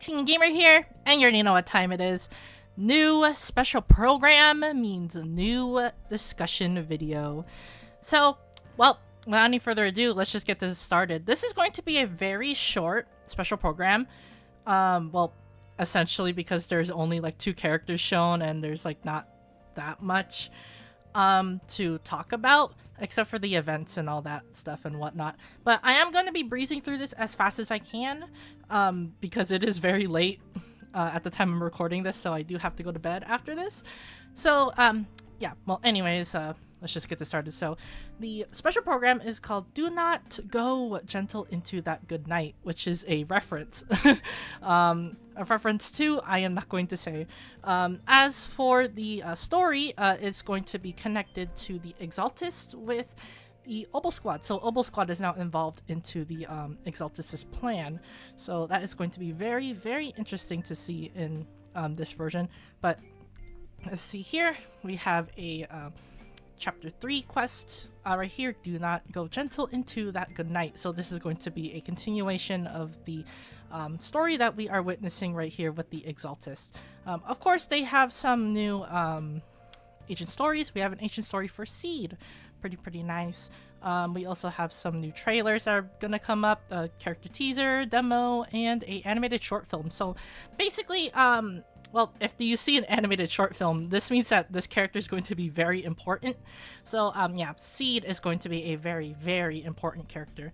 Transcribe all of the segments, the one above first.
Teen Gamer here, and you already know what time it is. New special program means new discussion video. So, well, without any further ado, let's just get this started. This is going to be a very short special program. Well, essentially because there's only like 2 characters shown and there's like not that much to talk about except for the events and all that stuff and whatnot. But I am going to be breezing through this as fast as I can because it is very late at the time I'm recording this, so I do have to go to bed after this. So yeah, well, anyways, let's just get this started. So the special program is called Do Not Go Gentle Into That Good Night, which is a reference. A reference to I am not going to say. As for the story, it's going to be connected to the Exaltist with the Obel Squad. So Obel Squad is now involved into the Exaltist's plan. So that is going to be very, very interesting to see in this version. But let's see here. We have a chapter 3 quest right here. Do not go gentle into that good night. So this is going to be a continuation of the story that we are witnessing right here with the Exaltist. Of course, they have some new agent stories. We have an agent story for Seed. Pretty nice. We also have some new trailers that are gonna come up, a character teaser, demo, and a animated short film. So basically, well, if you see an animated short film, this means that this character is going to be very important. So yeah, Seed is going to be a very important character.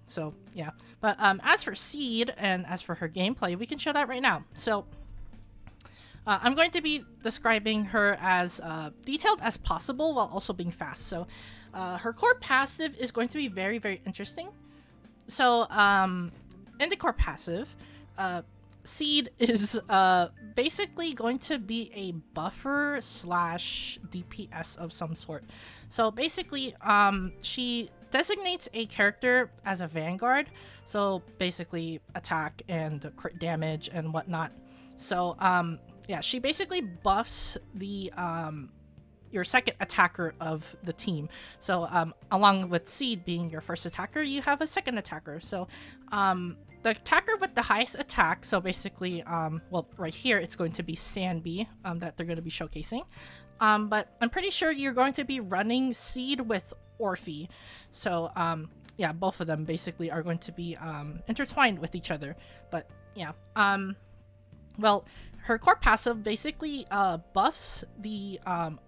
So yeah, but as for Seed and as for her gameplay, we can show that right now. So I'm going to be describing her as detailed as possible while also being fast. So her core passive is going to be very interesting. So in the core passive, Seed is basically going to be a buffer slash DPS of some sort. So basically, she designates a character as a vanguard. So basically attack and crit damage and whatnot. So yeah, she basically buffs the your second attacker of the team. So along with Seed being your first attacker, you have a second attacker. So the attacker with the highest attack, so basically, well, right here, it's going to be Sanby that they're going to be showcasing. But I'm pretty sure you're going to be running Seed with Orphie. So yeah, both of them basically are going to be intertwined with each other. But yeah, well, her core passive basically buffs the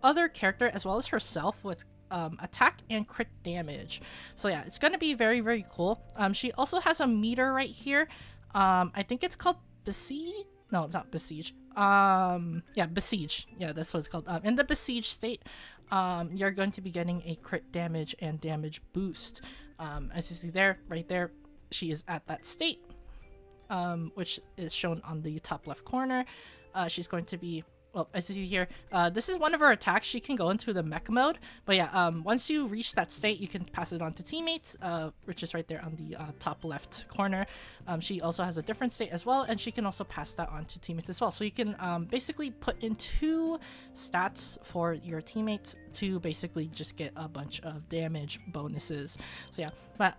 other character as well as herself with attack and crit damage. So yeah, it's gonna be very cool. She also has a meter right here. I think it's called Besiege. No, it's not Besiege. Yeah, Besiege. Yeah, that's what it's called. In the Besiege state, you're going to be getting a crit damage and damage boost. As you see there, right there, she is at that state. Which is shown on the top left corner. She's going to be, well, as you see here, this is one of her attacks. She can go into the mech mode, but yeah, once you reach that state, you can pass it on to teammates, which is right there on the top left corner. She also has a different state as well, and she can also pass that on to teammates as well. So you can basically put in 2 stats for your teammates to basically just get a bunch of damage bonuses. So yeah, but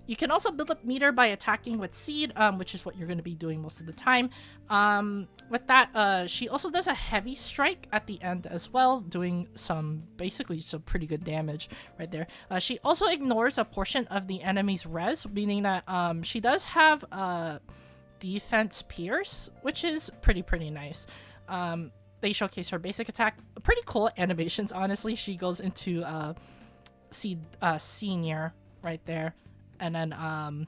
you can also build up meter by attacking with Seed, which is what you're going to be doing most of the time. With that, she also does a heavy strike at the end as well, doing basically some pretty good damage right there. She also ignores a portion of the enemy's res, meaning that she does have defense pierce, which is pretty nice. They showcase her basic attack. Pretty cool animations, honestly. She goes into Seed Senior right there. And then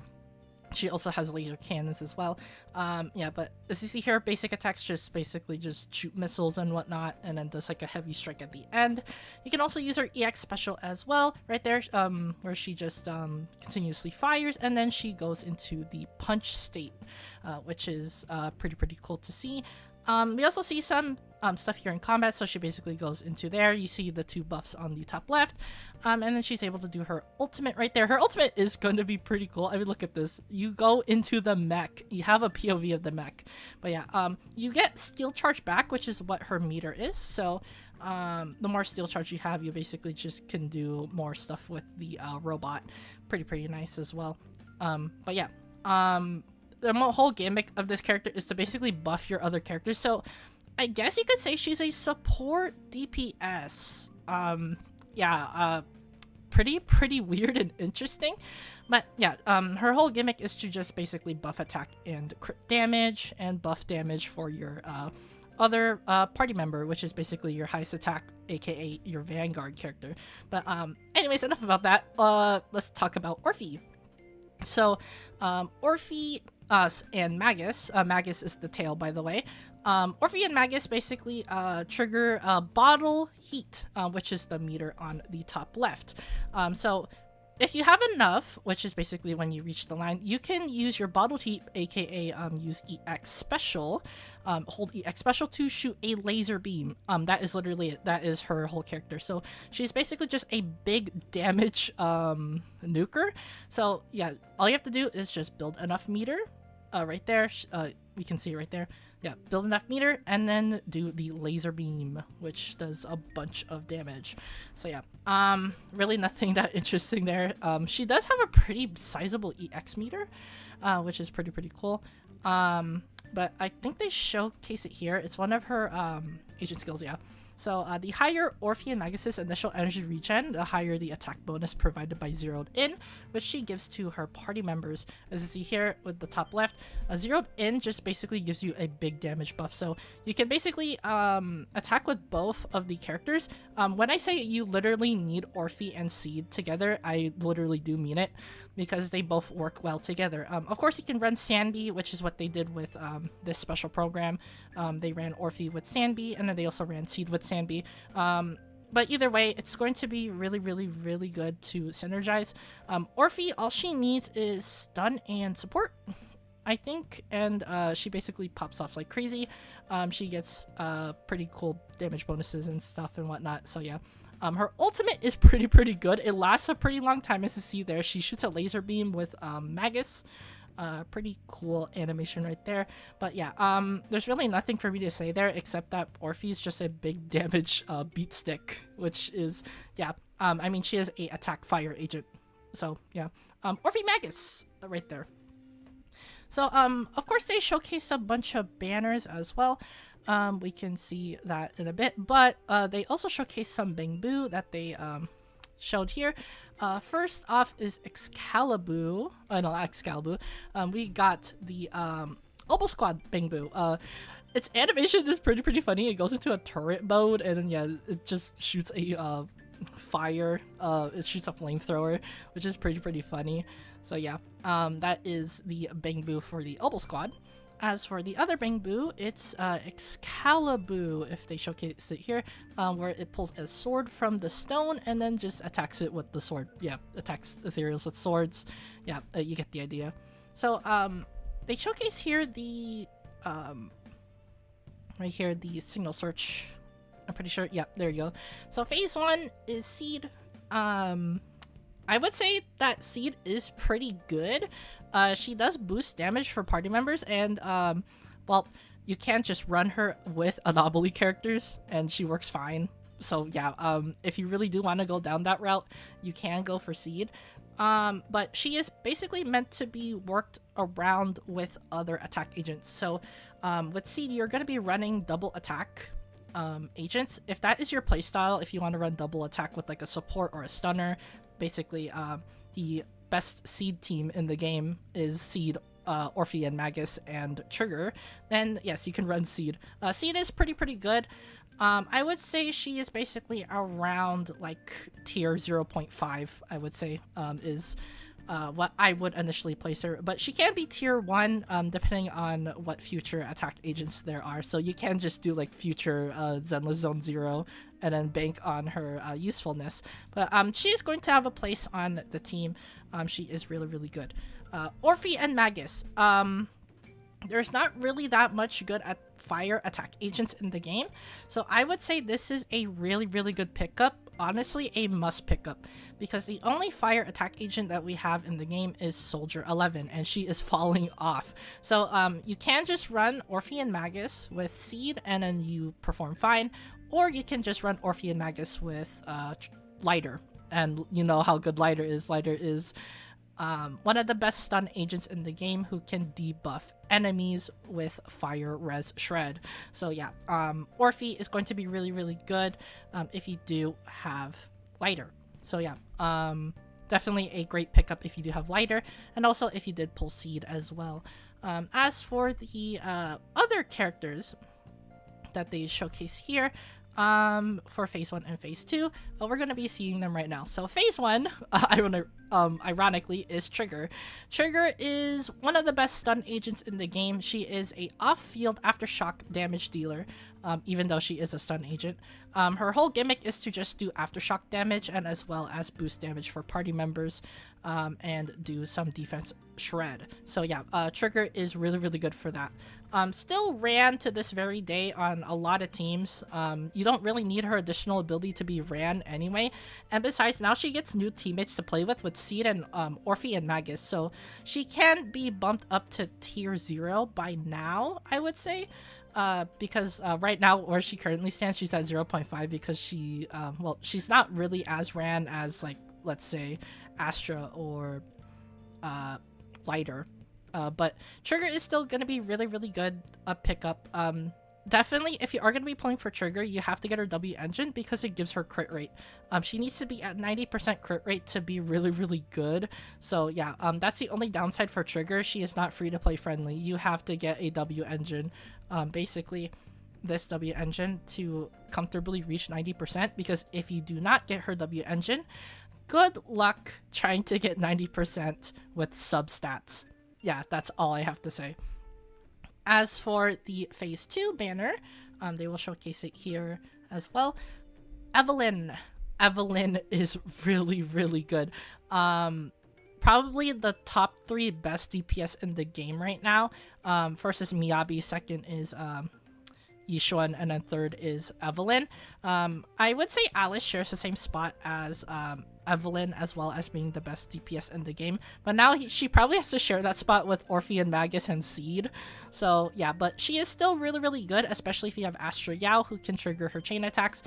she also has laser cannons as well. Yeah, but as you see here, basic attacks just basically just shoot missiles and whatnot, and then does like a heavy strike at the end. You can also use her EX special as well, right there, where she just continuously fires, and then she goes into the punch state, which is pretty cool to see. We also see some stuff here in combat, so she basically goes into there. You see the 2 buffs on the top left, and then she's able to do her ultimate right there. Her ultimate is going to be pretty cool. I mean, look at this. You go into the mech. You have a POV of the mech. But yeah, you get steel charge back, which is what her meter is. So the more steel charge you have, you basically just can do more stuff with the robot. Pretty nice as well. But yeah, the whole gimmick of this character is to basically buff your other characters. So I guess you could say she's a support DPS. Yeah, pretty weird and interesting. But yeah, her whole gimmick is to just basically buff attack and crit damage and buff damage for your other party member, which is basically your highest attack, aka your Vanguard character. But anyways, enough about that. Let's talk about Orphie. So Orphie and Magus, Magus is the tail, by the way. Orphie and Magus basically trigger bottle heat, which is the meter on the top left. So if you have enough, which is basically when you reach the line, you can use your bottled heat, aka use EX special, hold EX special to shoot a laser beam. That is literally it. That is her whole character. So she's basically just a big damage nuker. So yeah, all you have to do is just build enough meter, right there. We can see it right there. Yeah, build enough meter and then do the laser beam, which does a bunch of damage. So yeah, really nothing that interesting there. She does have a pretty sizable EX meter, which is pretty cool. But I think they showcase it here. It's one of her agent skills, yeah. So the higher Orphie and Magus' initial energy regen, the higher the attack bonus provided by Zeroed In, which she gives to her party members. As you see here with the top left, Zeroed In just basically gives you a big damage buff. So you can basically attack with both of the characters. When I say you literally need Orphie and Seed together, I literally do mean it, because they both work well together. Of course, you can run Sanby, which is what they did with this special program. They ran Orphie with Sanby, and then they also ran Seed with Sanby. But either way, it's going to be really good to synergize. Orphie, all she needs is stun and support, I think, and she basically pops off like crazy. She gets pretty cool damage bonuses and stuff and whatnot, so yeah. Her ultimate is pretty good. It lasts a pretty long time, as you see there. She shoots a laser beam with Magus. Pretty cool animation right there. But yeah, there's really nothing for me to say there except that Orphie's just a big damage beat stick, which is, yeah, I mean, she is a attack fire agent. So yeah, Orphie Magus right there. So of course they showcase a bunch of banners as well. We can see that in a bit, but they also showcase some Bangbu that they showed here. First off is Excalibur. No, not Excalibur. We got the Obel Squad Bangbu. Its animation is pretty funny. It goes into a turret mode, and then yeah, it just shoots a fire. It shoots a flamethrower, which is pretty funny. So yeah, that is the Bangbu for the Obel Squad. As for the other Bangbu, it's Excalibur, if they showcase it here, where it pulls a sword from the stone and then just attacks it with the sword. Yeah, attacks ethereals with swords. Yeah, you get the idea. So they showcase here the right here, the signal search. I'm pretty sure. Yeah, there you go. So phase 1 is Seed. I would say that Seed is pretty good. She does boost damage for party members, and well, you can't just run her with anomaly characters, and she works fine. So yeah, if you really do want to go down that route, you can go for Seed. But she is basically meant to be worked around with other attack agents. So with Seed, you're going to be running double attack agents. If that is your playstyle, if you want to run double attack with like a support or a stunner, basically the best Seed team in the game is Seed, Orphie and Magus and Trigger, then yes, you can run Seed. Seed is pretty good. I would say she is basically around like tier 0.5, I would say, is what I would initially place her, but she can be tier 1 depending on what future attack agents there are. So you can just do like future Zenless Zone Zero and then bank on her usefulness. But she is going to have a place on the team. She is really good. Orphie and Magus. There's not really that much good at fire attack agents in the game, so I would say this is a really good pickup. Honestly, a must pickup, because the only fire attack agent that we have in the game is Soldier 11, and she is falling off. So you can just run Orphie and Magus with Seed and then you perform fine, or you can just run Orphie and Magus with Lighter, and you know how good Lighter is. Lighter is one of the best stun agents in the game who can debuff enemies with fire res shred. So yeah, Orphie is going to be really, really good if you do have lighter. So yeah, definitely a great pickup if you do have lighter, and also if you did pull seed as well. As for the other characters that they showcase here, for phase 1 and phase 2, we're gonna be seeing them right now. So phase 1, ironically, is Trigger. Trigger is one of the best stun agents in the game. She is a off-field aftershock damage dealer, even though she is a stun agent. Her whole gimmick is to just do aftershock damage, and as well as boost damage for party members, and do some defense shred. So yeah, Trigger is really, really good for that. Still ran to this very day on a lot of teams. You don't really need her additional ability to be ran anyway. And besides, now she gets new teammates to play with Seed and Orphie and Magus. So she can be bumped up to tier 0 by now, I would say. Because right now where she currently stands, she's at 0.5 because she, well, she's not really as ran as, like, let's say, Astra or Lighter. But Trigger is still going to be really, really good pickup. Definitely, if you are going to be pulling for Trigger, you have to get her W engine because it gives her crit rate. She needs to be at 90% crit rate to be really, really good. So yeah, that's the only downside for Trigger. She is not free to play friendly. You have to get a W engine, basically this W engine, to comfortably reach 90%, because if you do not get her W engine, good luck trying to get 90% with substats. Yeah, that's all I have to say. As for the phase 2 banner, they will showcase it here as well. Evelyn is really, really good. Probably the top 3 best DPS in the game right now. First is Miyabi, second is Yishuan, and then third is Evelyn. I would say Alice shares the same spot as Evelyn, as well as being the best DPS in the game, but now she probably has to share that spot with Orphie and Magus and Seed. So yeah, but she is still really, really good, especially if you have Astra Yao, who can trigger her chain attacks.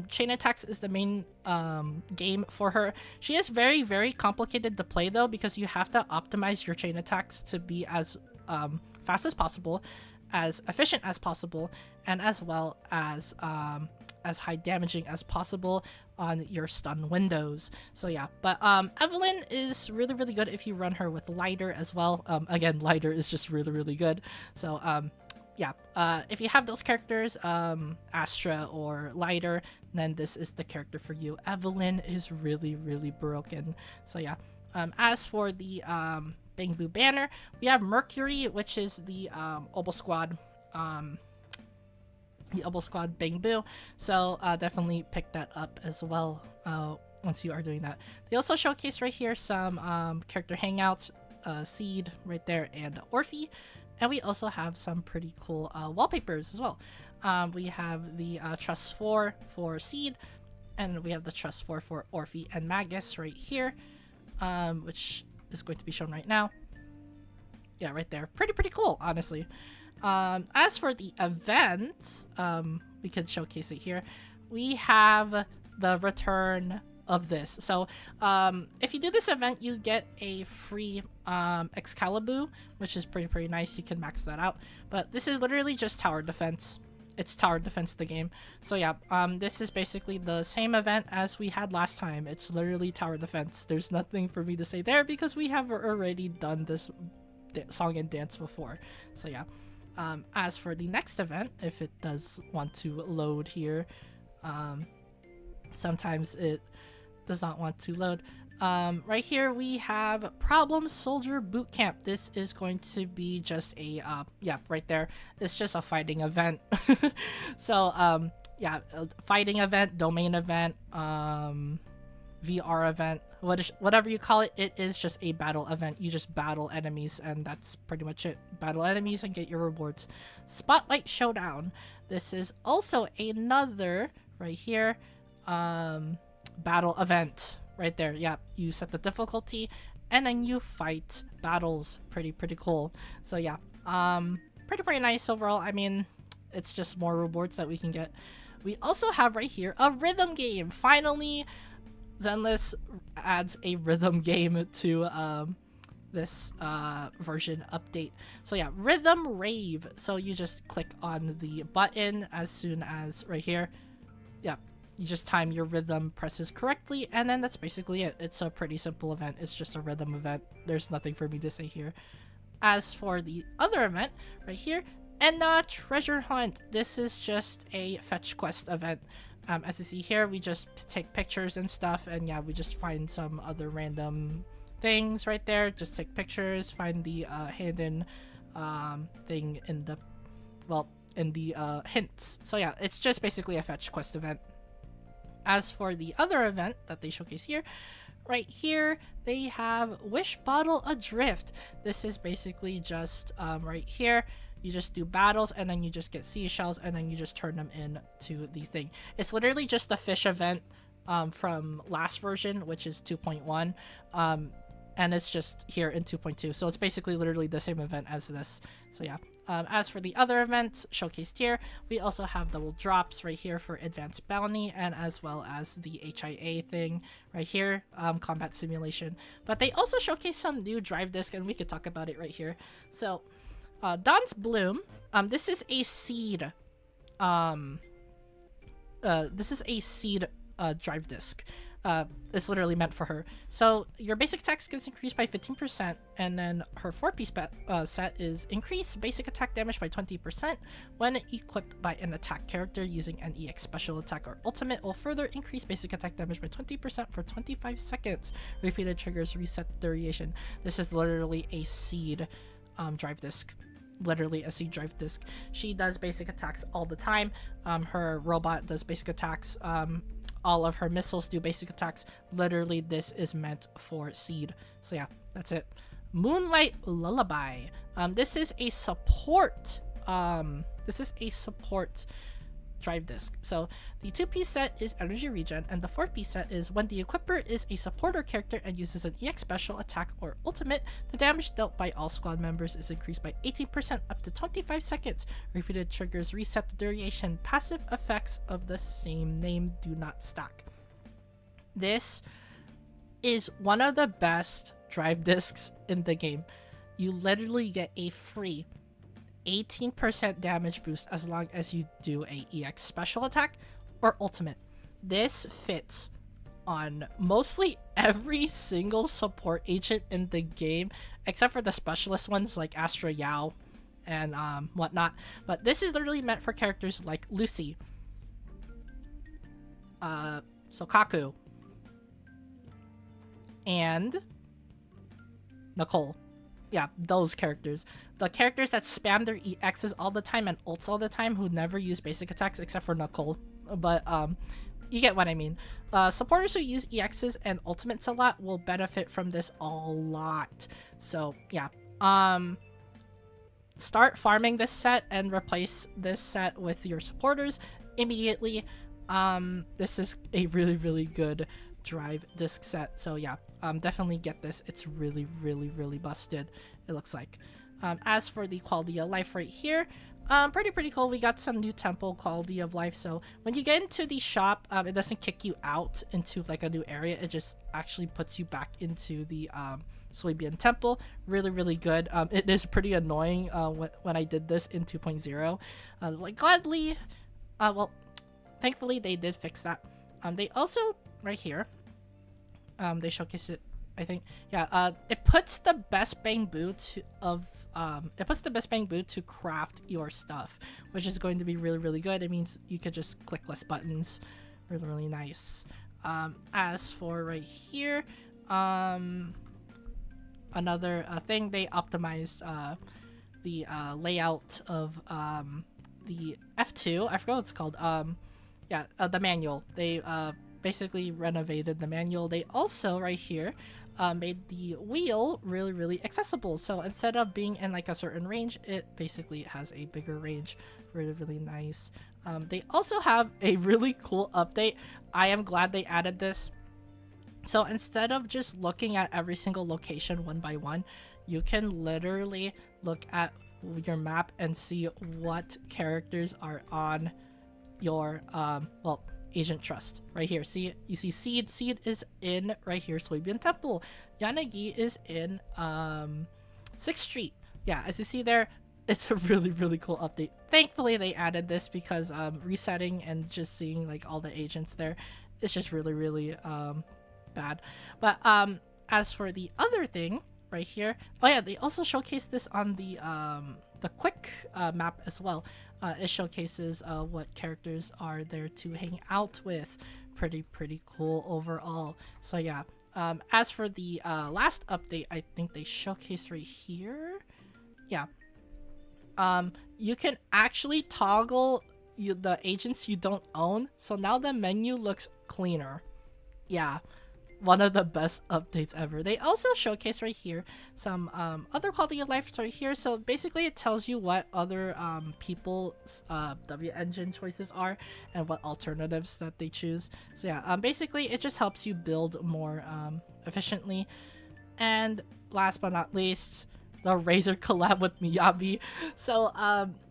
Chain attacks is the main game for her. She is very, very complicated to play though, because you have to optimize your chain attacks to be as fast as possible, as efficient as possible, and as well as high damaging as possible on your stun windows. So yeah, but Evelyn is really, really good if you run her with Lighter as well. Again, Lighter is just really, really good. So yeah, if you have those characters, Astra or Lighter, then this is the character for you. Evelyn is really, really broken. So yeah, as for the Bang Boo banner, we have Mercury, which is the Obel Squad. The Obel Squad Bang Boo. So definitely pick that up as well once you are doing that. They also showcase right here some character hangouts, Seed right there, and Orphie. And we also have some pretty cool wallpapers as well. We have the Trust 4 for Seed, and we have the Trust 4 for Orphie and Magus right here, which is going to be shown right now. Yeah, right there. Pretty cool, honestly. As for the events, we could showcase it here. We have the return of this. So if you do this event, you get a free Excalibur, which is pretty nice. You can max that out. But this is literally just tower defense. It's tower defense, the game. So yeah, this is basically the same event as we had last time. It's literally tower defense. There's nothing for me to say there because we have already done this song and dance before. So yeah. As for the next event, if it does want to load here, sometimes it does not want to load. Right here we have Problem Soldier Bootcamp. This is going to be just a, yeah, right there. It's just a fighting event. So, yeah, fighting event, domain event, VR event, whatever you call it, it is just a battle event. You just battle enemies, and that's pretty much it. Battle enemies and get your rewards. Spotlight Showdown. This is also another, right here, battle event. Right there, yeah, you set the difficulty, and then you fight battles. Pretty cool. So yeah, pretty nice overall. I mean, it's just more rewards that we can get. We also have right here a rhythm game. Finally, Zenless adds a rhythm game to this version update. So yeah, rhythm rave. So you just click on the button as soon as right here. Yeah, you just time your rhythm presses correctly, and then that's basically it. It's a pretty simple event. It's just a rhythm event. There's nothing for me to say here. As for the other event right here, Enna Treasure Hunt. This is just a fetch quest event. As you see here, we just take pictures and stuff, and yeah, we just find some other random things right there. Just take pictures, find the hidden thing in the, well, in the hints. So yeah, it's just basically a fetch quest event. As for the other event that they showcase here, right here, they have Wish Bottle Adrift. This is basically just right here. You just do battles, and then you just get seashells, and then you just turn them into the thing. It's literally just a fish event from last version, which is 2.1. And it's just here in 2.2. So it's basically literally the same event as this. So yeah. As for the other events showcased here, we also have double drops right here for Advanced Bounty, and as well as the HIA thing right here, Combat Simulation. But they also showcase some new drive disc, and we could talk about it right here. So Dawn's Bloom, this is a seed. This is a seed drive disc. It's literally meant for her. So your basic attack gets increased by 15%, and then her 4-piece set is increase basic attack damage by 20% when equipped by an attack character using an EX special attack or ultimate will further increase basic attack damage by 20% for 25 seconds. Repeated triggers reset the duration. This is literally a seed drive disc. Literally a seed drive disc. She does basic attacks all the time. Her robot does basic attacks. All of her missiles do basic attacks. Literally, this is meant for seed. So yeah, that's it. Moonlight Lullaby. This is a support. This is a support drive disc. So the 2-piece set is energy regen, and the 4-piece set is when the equipper is a supporter character and uses an EX special attack or ultimate, the damage dealt by all squad members is increased by 18% up to 25 seconds. Repeated triggers reset the duration. Passive effects of the same name do not stack. This is one of the best drive discs in the game. You literally get a free 18% damage boost as long as you do a EX special attack or ultimate. This fits on mostly every single support agent in the game, except for the specialist ones like Astra Yao and whatnot. But this is literally meant for characters like Lucy, Sokaku, and Nicole. Yeah, those characters. The characters that spam their EXs all the time and ults all the time, who never use basic attacks except for Nicole. But you get what I mean. Supporters who use EXs and ultimates a lot will benefit from this a lot. So yeah. Start farming this set and replace this set with your supporters immediately. This is a really, really good drive disc set. So yeah, definitely get this. It's really, really, really busted, it looks like. As for the quality of life right here, pretty cool. We got some new temple quality of life. So when you get into the shop, it doesn't kick you out into like a new area. It just actually puts you back into the Soybean temple. Really, really good. It is pretty annoying when I did this in 2.0. Like gladly, well, thankfully they did fix that. They also right here, they showcase it, I think. Yeah, it puts the best bang boot to craft your stuff, which is going to be really, really good. It means you could just click less buttons. Really, really nice. As for right here, another thing, they optimized the layout of the F2. I forgot what it's called. Yeah, the manual. They basically renovated the manual. They also right here made the wheel really, really accessible. So instead of being in like a certain range, it basically has a bigger range. Really, really nice. They also have a really cool update. I am glad they added this. So instead of just looking at every single location one by one, you can literally look at your map and see what characters are on your well, Agent Trust right here. See, you see Seed. Seed is in right here, Soybean Temple. Yanagi is in 6th Street. Yeah, as you see there, it's a really cool update. Thankfully they added this because resetting and just seeing like all the agents there is just really bad. But as for the other thing right here, oh yeah, they also showcased this on the quick map as well. It showcases what characters are there to hang out with. Pretty cool overall. So yeah, as for the last update, I think they showcased right here. Yeah, you can actually toggle the agents you don't own, so now the menu looks cleaner. Yeah, one of the best updates ever. They also showcase right here some other quality of life right here. So basically it tells you what other people's W engine choices are and what alternatives that they choose. So yeah, basically it just helps you build more efficiently. And last but not least, the Razer collab with Miyabi. So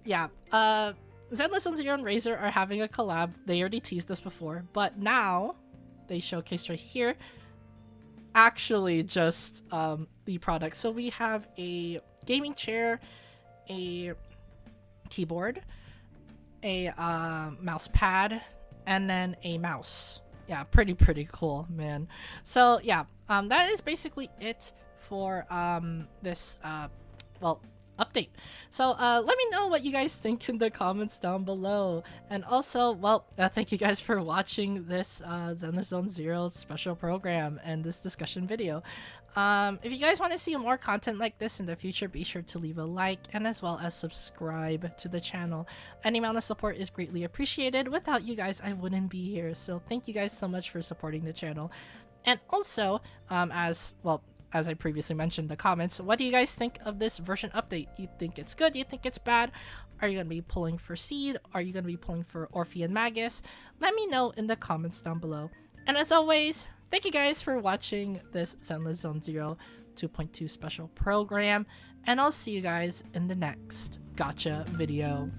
yeah, Zenless Zone Zero and Razer are having a collab. They already teased this before, but now they showcased right here actually just the product. So we have a gaming chair, a keyboard, a mouse pad, and then a mouse. Yeah, pretty cool, man. So yeah, that is basically it for this well, update. So let me know what you guys think in the comments down below. And also, well, thank you guys for watching this Zenless Zone Zero special program and this discussion video. If you guys want to see more content like this in the future, be sure to leave a like and as well as subscribe to the channel. Any amount of support is greatly appreciated. Without you guys, I wouldn't be here. So thank you guys so much for supporting the channel. And also, as I previously mentioned in the comments, what do you guys think of this version update? You think it's good? You think it's bad? Are you going to be pulling for Seed? Are you going to be pulling for Orphie and Magus? Let me know in the comments down below. And as always, thank you guys for watching this Zenless Zone Zero 2.2 special program. And I'll see you guys in the next gotcha video.